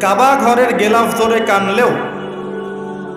কাবা ঘরের গেলাফ ধরে কানলেও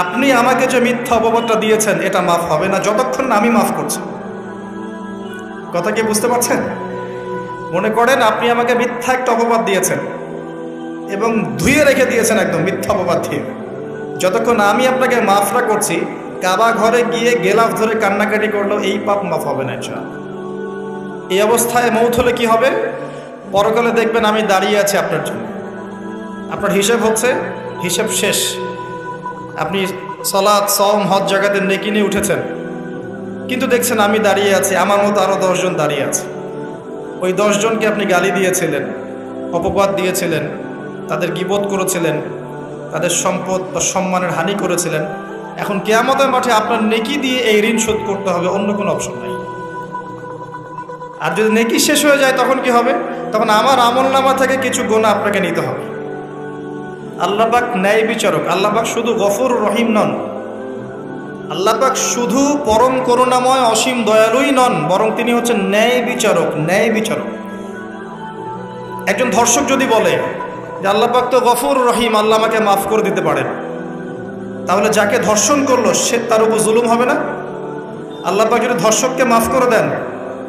আপনি আমাকে যে মিথ্যা অপবাদটা দিয়েছেন এটা মাফ হবে না যতক্ষণ না আমি মাফ করছি। কথা কি বুঝতে পারছেন? মনে করেন আপনি আমাকে মিথ্যা একটা অপবাদ দিয়েছেন এবং ধুয়ে রেখে দিয়েছেন একদম মিথ্যা অপবাদ দিয়ে। যতক্ষণ আমি আপনাকে মাফ না করছি, কাবা ঘরে গিয়ে গেলাফ ধরে কান্নাকাটি করলো এই পাপ মাফ হবে না ইনশাআল্লাহ। এই অবস্থায় মৌত হলে কি হবে? পরকালে দেখবেন আমি দাঁড়িয়ে আছি আপনার জন্য, আপনার হিসেব হচ্ছে, হিসেব শেষ। আপনি সালাত, সওম, হজ জাকাতে নেকি নিয়ে উঠেছেন, কিন্তু দেখছেন আমি দাঁড়িয়ে আছি, আমার মতো আরও 10 জন দাঁড়িয়ে আছে। ওই 10 জনকে আপনি গালি দিয়েছিলেন, অপবাদ দিয়েছিলেন, তাদের গীবত করেছিলেন, তাদের সম্পদ বা সম্মানের হানি করেছিলেন। এখন কিয়ামতের মাঠে আপনার নেকি দিয়ে এই ঋণ শোধ করতে হবে, অন্য কোনো অপশন নাই। আর যদি নেকি শেষ হয়ে যায় তখন কি হবে? তখন আমার আমলনামা থেকে কিছু গুনাহ আপনাকে নিতে হবে। আল্লাহ পাক ন্যায় বিচারক। আল্লাহ পাক শুধু গফুর রহিম নন, আল্লাহ পাক শুধু পরম করুণাময় অসীম দয়ালুই নন, বরং তিনি হচ্ছেন ন্যায় বিচারক। ন্যায় বিচারক। একজন ধর্ষক যদি বলে যে আল্লাহ পাক তো গফুর রহিম, আল্লাহ আমাকে মাফ করে দিতে পারেন, তাহলে যাকে ধর্ষণ করলো সে তার উপর জুলুম হবে না? আল্লাহ পাক যদি ধর্ষককে মাফ করে দেন,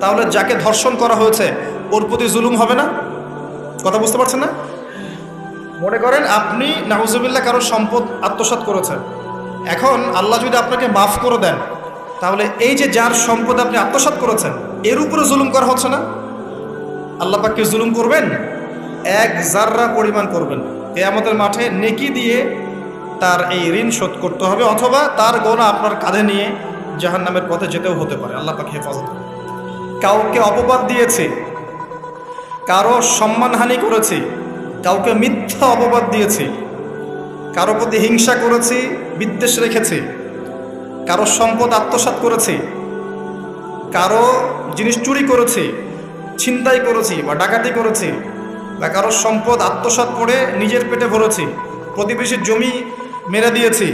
তাহলে যাকে ধর্ষণ করা হয়েছে ওর প্রতি জুলুম হবে না? কথা বুঝতে পারছেন না? মনে করেন আপনি নাউজুবিল্লাহ কারো সম্পদ আত্মসাৎ করেছেন, এখন আল্লাহ যদি আপনাকে মাফ করে দেন, তাহলে এই যে যার সম্পদ আপনি আত্মসাৎ করেছেন এর উপরে জুলুম করা হচ্ছে না? আল্লাহ পাক কি জুলুম করবেন? এক জাররা পরিমাণ করবেন। কিয়ামতের মাঠে নেকি দিয়ে তার এই ঋণ শোধ করতে হবে, অথবা তার গোনা আপনার কাঁধে নিয়ে জাহান্নামের পথে যেতেও হতে পারে। আল্লাহ পাক হেফাজত করুন। কাউকে অপবাদ দিয়েছি, কারো সম্মানহানি করেছি, কাউকে মিথ্যা অপবাদ দিয়েছি, কারো প্রতি হিংসা করেছি, বিদ্বেষ রেখেছি, কারো সম্পদ আত্মসাৎ করেছি, কারো জিনিস চুরি করেছি, ছিনতাই করেছি বা ডাকাতি করেছি, বা কারো সম্পদ আত্মসাৎ করে নিজের পেটে ভরেছি, প্রতিবেশীর জমি মেরে দিয়েছি,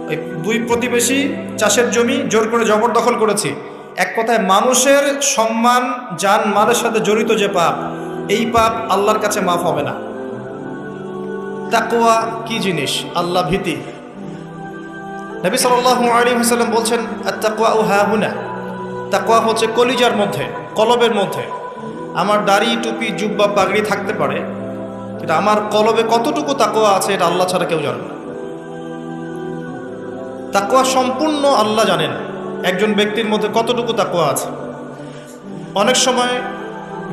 ওই 2 প্রতিবেশী চাষের জমি জোর করে জবরদখল করেছি। এক কথায় মানুষের সম্মান, জান মালের সাথে জড়িত যে পাপ, এই পাপ আল্লাহর কাছে মাফ হবে না। তাকওয়া কি জিনিস? আল্লাহ ভীতি। নবী সাল্লাল্লাহু আলাইহি ওয়াসাল্লাম বলছেন, আত-তাকওয়া হাহুনা। তাকওয়া হচ্ছে কলিজার মধ্যে, কলবের মধ্যে। আমার দাড়ি, টুপি, জুব্বা, পাগড়ি থাকতে পারে, কিন্তু আমার কলবে কতটুকু তাকওয়া আছে এটা আল্লাহ ছাড়া কেউ জানে না। তাকওয়া সম্পূর্ণ আল্লাহ জানেন একজন ব্যক্তির মধ্যে কতটুকু তাকওয়া আছে। অনেক সময়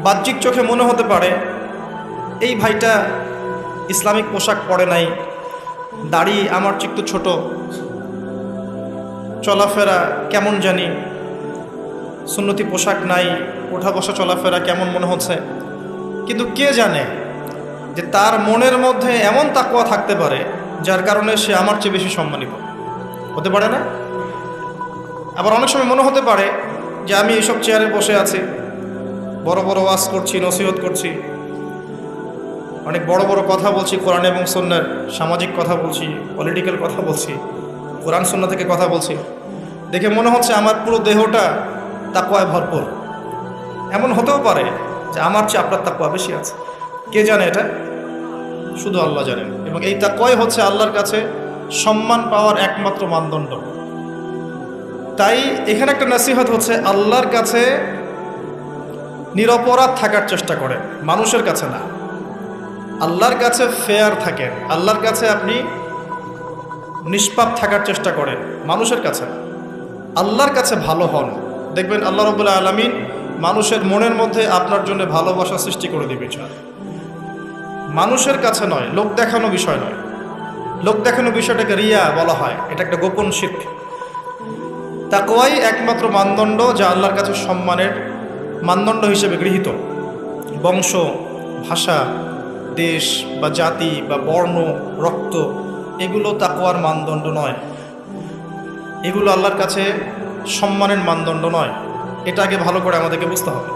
বাহ্যিক চোখে মনে হতে পারে এই ভাইটা ইসলামিক পোশাক পরে নাই, দাড়ি আমার চেয়ে একটু ছোট, চলাফেরা কেমন জানি, সুন্নতি পোশাক নাই, ওঠা বসা চলাফেরা কেমন মনে হচ্ছে। কিন্তু কে জানে যে তার মনের মধ্যে এমন তাকওয়া থাকতে পারে যার কারণে সে আমার চেয়ে বেশি সম্মানিত হতে পারে না? আবার অনেক সময় মনে হতে পারে যে আমি এইসব চেয়ারে বসে আছি, বড় বড় ওয়াজ করছি, নসিহত করছি, অনেক বড় বড় কথা বলছি, কোরআন এবং সুন্নাহর সামাজিক কথা বলছি, পলিটিক্যাল কথা বলছি, কোরআন সুন্নাহ থেকে কথা বলছি, দেখে মনে হচ্ছে আমার পুরো দেহটা তাকওয়ায় ভরপুর। এমন হতেও পারে যে আমার চেয়ে আপনার তাকওয়া বেশি আছে। কে জানে এটা? শুধু আল্লাহ জানেন। এবং এই তাকওয়াই হচ্ছে আল্লাহর কাছে সম্মান পাওয়ার একমাত্র মানদণ্ড। তাই এখানে একটা নসিহত হচ্ছে, আল্লাহর কাছে নিরপরাধ থাকার চেষ্টা করেন, মানুষের কাছে না। আল্লাহর কাছে ফেয়ার থাকেন, আল্লাহর কাছে আপনি নিষ্পাপ থাকার চেষ্টা করেন, মানুষের কাছে না। আল্লাহর কাছে ভালো হন, দেখবেন আল্লাহ রাব্বুল আলামিন মানুষের মনের মধ্যে আপনার জন্য ভালোবাসা সৃষ্টি করে দিবে। মানুষের কাছে নয়, লোক দেখানো বিষয় নয়। লোক দেখানো বিষয়টাকে রিয়া বলা হয়, এটা একটা গোপন শিরক। তাকওয়াই একমাত্র মানদণ্ড যা আল্লাহর কাছে সম্মানের মানদণ্ড হিসেবে গৃহীত। বংশ, ভাষা, দেশ বা জাতি বা বর্ণ, রক্ত, এগুলো তাকওয়ার মানদণ্ড নয়। এগুলো আল্লাহর কাছে সম্মানের মানদণ্ড নয়। এটা আগে ভালো করে আমাদেরকে বুঝতে হবে।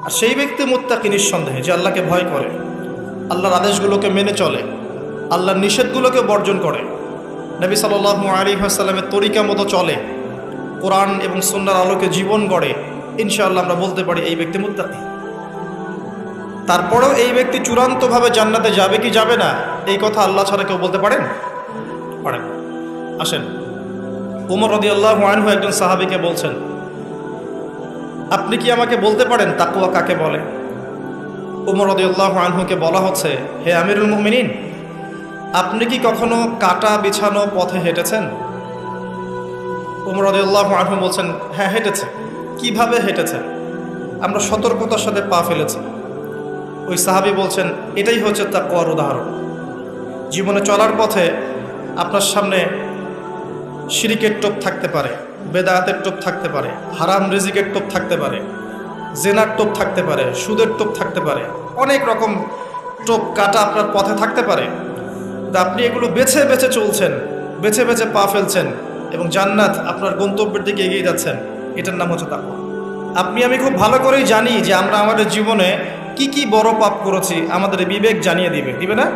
আর সেই ব্যক্তি মুত্তাকি নিঃসন্দেহে, যে আল্লাহকে ভয় করে, আল্লাহর আদেশগুলোকে মেনে চলে, আল্লাহর নিষেধগুলোকে বর্জন করে, নবী সাল্লাল্লাহু আলাইহি ওয়াসাল্লামের তরিকা মতো চলে, কোরআন এবং সুন্নাহর আলোকে জীবন গড়ে, ইনশাআল্লাহ আমরা বলতে পারি এই ব্যক্তি মুত্তাকি। তারপরেও এই ব্যক্তি চূড়ান্তভাবে জান্নাতে যাবে কি যাবে না, এই কথা আল্লাহ ছাড়া কেউ বলতে পারেন? আসেন, উমর রাদিয়াল্লাহু আনহু একজন সাহাবীকে বলছেন, আপনি কি আমাকে বলতে পারেন তাকওয়া কাকে বলে? উমর রাদিয়াল্লাহু আনহুকে বলা হচ্ছে, হে আমিরুল মুমিনিন, আপনি কি কখনো কাটা বিছানো পথে হেঁটেছেন? উমর রাদিয়াল্লাহু আনহু বলছেন, হ্যাঁ হেঁটেছে। কিভাবে হেঁটেছে? আমরা সতর্কতার সাথে পা ফেলেছি। ওই সাহাবী বলছেন, এটাই হচ্ছে তাকওয়ার উদাহরণ। জীবনে চলার পথে আপনার সামনে শিরিকের টোপ থাকতে পারে, বেদায়াতের টোপ থাকতে পারে, হারাম রিজিকের টোপ থাকতে পারে, জেনার টোপ থাকতে পারে, সুদের টোপ থাকতে পারে, অনেক রকম টোপ কাটা আপনার পথে থাকতে পারে। আপনি এগুলো বেছে বেছে চলছেন, বেছে বেছে পা ফেলছেন এবং জান্নাত আপনার গন্তব্যের দিকে এগিয়ে যাচ্ছেন। এটার নাম হচ্ছে তাকওয়া। আপনি আমি খুব ভালো করেই জানি যে আমরা আমাদের জীবনে কি কি বড় পাপ করেছি, আমাদের বিবেক জানিয়ে দিবে না?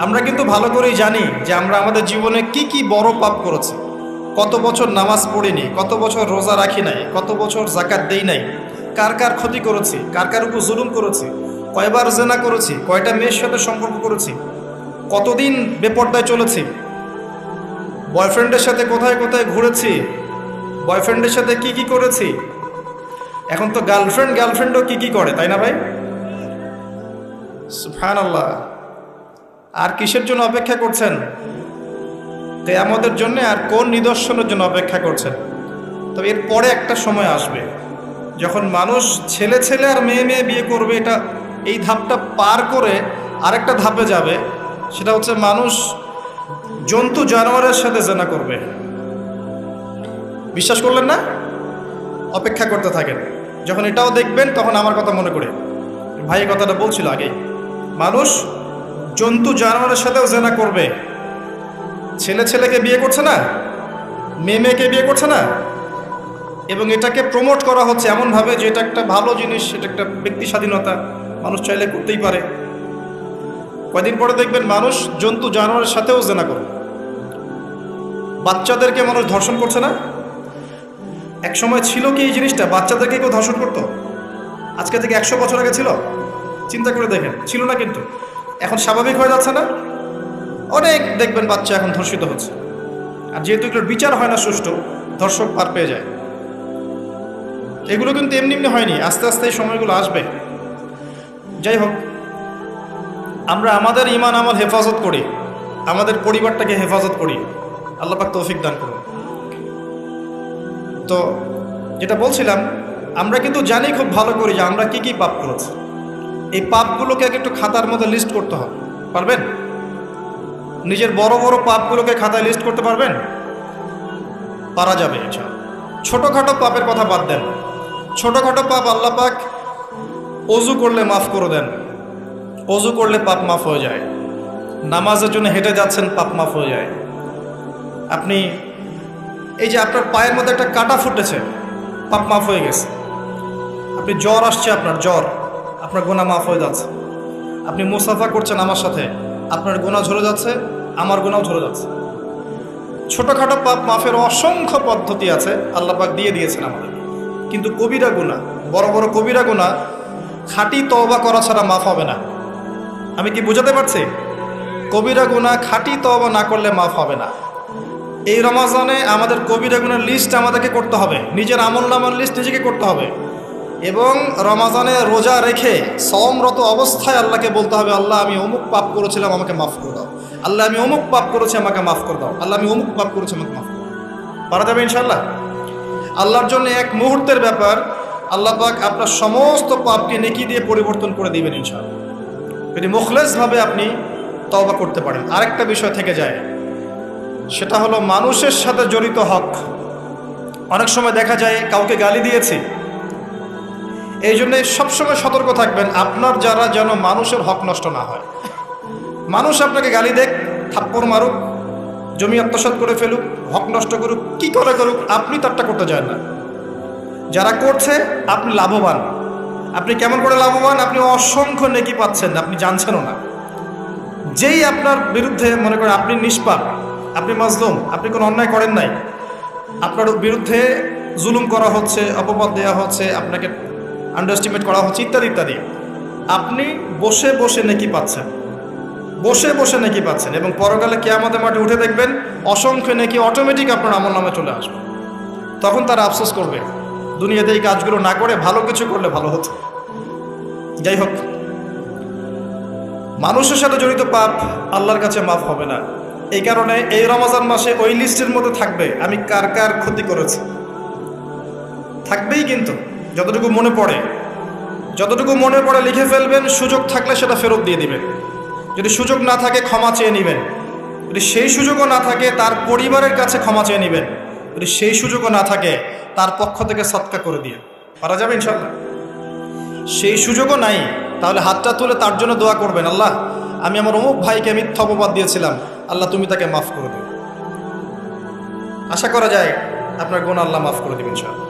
আমরা কিন্তু ভালো করেই জানি যে আমরা আমাদের জীবনে কি কি বড় পাপ করেছি। কত বছর নামাজ পড়িনি, কত বছর রোজা রাখি নাই, কত বছর যাকাত দেই নাই, কার কার ক্ষতি করেছি, কার কার উপর জুলুম করেছি, কয়বার জেনা করেছি, কয়টা মেয়ের সাথে সম্পর্ক করেছি, কতদিন বেপর্দায় চলেছি, বয়ফ্রেন্ডের সাথে কোথায় কোথায় ঘুরেছি, বয়ফ্রেন্ডের সাথে কি কি করেছি। এখন তো গার্লফ্রেন্ডও কি কি করে, তাই না ভাই? সুবহানাল্লাহ। আর কিসের জন্য অপেক্ষা করছেন? কিয়ামতের জন্য। আর কোন নিদর্শনের জন্য অপেক্ষা করছেন? তবে এর পরে একটা সময় আসবে যখন মানুষ ছেলে ছেলে আর মেয়ে মেয়ে বিয়ে করবে। এই ধাপটা পার করে আরেকটা ধাপে যাবে, সেটা হচ্ছে মানুষ জন্তু জানোয়ারের সাথে জেনা করবে। বিশ্বাস করলেন না? অপেক্ষা করতে থাকেন। যখন এটাও দেখবেন তখন আমার কথা মনে করে, ভাই কথাটা বলছিল আগেই, মানুষ জন্তু জানোয়ারের সাথেও জেনা করবে। ছেলে ছেলেকে বিয়ে করছে না, মেয়ে মেয়েকে বিয়ে করছে না, এবং এটাকে প্রমোট করা হচ্ছে এমনভাবে যে এটা একটা ভালো জিনিস, এটা একটা ব্যক্তি স্বাধীনতা, মানুষ চাইলে করতেই পারে। কয়দিন পরে দেখবেন মানুষ জন্তু জানোয়ারের সাথেও জেনা করবে। বাচ্চাদেরকে মানুষ ধর্ষণ করছে না? এক সময় ছিল কি এই জিনিসটা, বাচ্চাদেরকে কেউ ধর্ষণ করতো? আজকে থেকে 100 বছর আগে ছিল? চিন্তা করে দেখেন, ছিল না। কিন্তু এখন স্বাভাবিক হয়ে যাচ্ছে না? অনেক দেখবেন বাচ্চা এখন ধর্ষিত হচ্ছে। আর যেহেতু এগুলোর বিচার হয় না সুষ্ঠু, ধর্ষক পার পেয়ে যায়। এগুলো কিন্তু এমনি এমনি হয়নি, আস্তে আস্তে এই সময়গুলো আসবে। যাই হোক, আমরা আমাদের ঈমান আমল হেফাজত করি, আমাদের পরিবারটাকে হেফাজত করি। আল্লাহ পাক তৌফিক দান করুন। তো যেটা বলছিলাম, আমরা কিন্তু জানি খুব ভালো করি যে আমরা কি কি পাপ করেছি। এই পাপগুলোকে একটু খাতার মধ্যে লিস্ট করতে হবে। পারবেন? নিজের বড় বড় পাপগুলোকে খাতায় লিস্ট করতে পারবেন? পারা যাবে ইনশাআল্লাহ। ছোটোখাটো পাপের কথা বাদ দেন। ছোটোখাটো পাপ আল্লাহ পাক অজু করলে মাফ করে দেন। অজু করলে পাপ মাফ হয়ে যায়। নামাজের জন্য হেঁটে যাচ্ছেন, পাপ মাফ হয়ে যায়। আপনি এই যে আপনার পায়ের মধ্যে একটা কাটা ফুটেছে, পাপ মাফ হয়ে গেছে। আপনি জ্বর আসছে, আপনার গুনাহ মাফ হয়ে যাচ্ছে। আপনি মুসাফা করছেন আমার সাথে, আপনার গুনাহ ঝরে যাচ্ছে, আমার গুনাহও ঝরে যাচ্ছে। ছোটোখাটো পাপ মাফের অসংখ্য পদ্ধতি আছে, আল্লাহ পাক দিয়ে দিয়েছেন আমাদের। কিন্তু কবিরা গুনাহ, বড় বড় কবিরা গুনাহ খাঁটি তওবা করা ছাড়া মাফ হবে না। আমি কি বোঝাতে পারছি? কবিরা গুনাহ খাঁটি তওবা না করলে মাফ হবে না। এই রমাজানে আমাদের কবিরা গুনার লিস্ট আমাদেরকে করতে হবে, নিজের আমলনামার লিস্ট নিজেকে করতে হবে। এবং রমাজানে রোজা রেখে সওমরত অবস্থায় আল্লাহকে বলতে হবে, আল্লাহ আমি অমুক পাপ করেছিলাম, আমাকে মাফ করে দাও। আল্লাহ আমি অমুক পাপ করেছি, আমাকে মাফ করে দাও। আল্লাহ আমি অমুক পাপ করেছি, আমাকে মাফ করে দাও। পারা যাবে ইনশাআল্লাহ? আল্লাহর জন্য এক মুহূর্তের ব্যাপার। আল্লাহ পাক আপনার সমস্ত পাপকে নেকি দিয়ে পরিবর্তন করে দিবেন ইনশাআল্লাহ, যদি মুখলেসভাবে আপনি তওবা করতে পারেন। আরেকটা বিষয় থেকে যায়, সেটা হলো মানুষের সাথে জড়িত হক। অনেক সময় দেখা যায় কাউকে গালি দিয়েছি, এই জন্যে সবসময় সতর্ক থাকবেন আপনার যারা যেন মানুষের হক নষ্ট না হয়। মানুষ আপনাকে গালি দেখ, থাপ্পড় মারুক, জমি আত্মসাৎ করে ফেলুক, হক নষ্ট করুক, কি করে করুক, আপনি তারটা করতে চান না। যারা করছে আপনি লাভবান। আপনি কেমন করে লাভবান? আপনি অসংখ্য নেকি পাচ্ছেন, আপনি জানছেনও না। যেই আপনার বিরুদ্ধে মনে করেন আপনি নিষ্পাপ, আপনি মাজলুম, আপনি কোনো অন্যায় করেন নাই, আপনার বিরুদ্ধে জুলুম করা হচ্ছে, অপবাদ দেওয়া হচ্ছে, আপনাকে আন্ডারএস্টিমেট করা হচ্ছে, ইত্যাদি ইত্যাদি। আপনি বসে বসে নেকি পাচ্ছেন, বসে বসে নেকি পাচ্ছেন, এবং পরকালে কিয়ামতের মাঠে উঠে দেখবেন অসংখ্য নেকি অটোমেটিক আপনার আমলনামে চলে আসবে। তখন তারা আফসোস করবে দুনিয়াতে এই কাজগুলো না করে ভালো কিছু করলে ভালো হতো। যাই হোক, মানুষের সাথে জড়িত পাপ আল্লাহর কাছে মাফ হবে না। এই কারণে এই রমজান মাসে ওই লিস্টের মধ্যে থাকবে আমি কার কার ক্ষতি করেছি, থাকবেই। কিন্তু যতটুকু মনে পড়ে, যতটুকু মনে পড়ে লিখে ফেলবেন, সুযোগ থাকলে সেটা ফেরত দিয়ে দিবেন। যদি সুযোগ না থাকে ক্ষমা চেয়ে নেবেন, যদি সেই সুযোগও না থাকে তার পরিবারের কাছে ক্ষমা চেয়ে নেবেন, যদি সেই সুযোগও না থাকে তার পক্ষ থেকে সৎকা করে দিয়ে পারা যাবে ইনশাল্লাহ। সেই সুযোগও নাই, তাহলে হাতটা তুলে তার জন্য দোয়া করবেন, আল্লাহ আমি আমার অমুক ভাইকে মিথ্যা অপবাদ দিয়েছিলাম, আল্লাহ তুমি তাকে মাফ করে দিও। আশা করা যায় আপনার গুনাহ আল্লাহ মাফ করে দিবেন ইনশাআল্লাহ।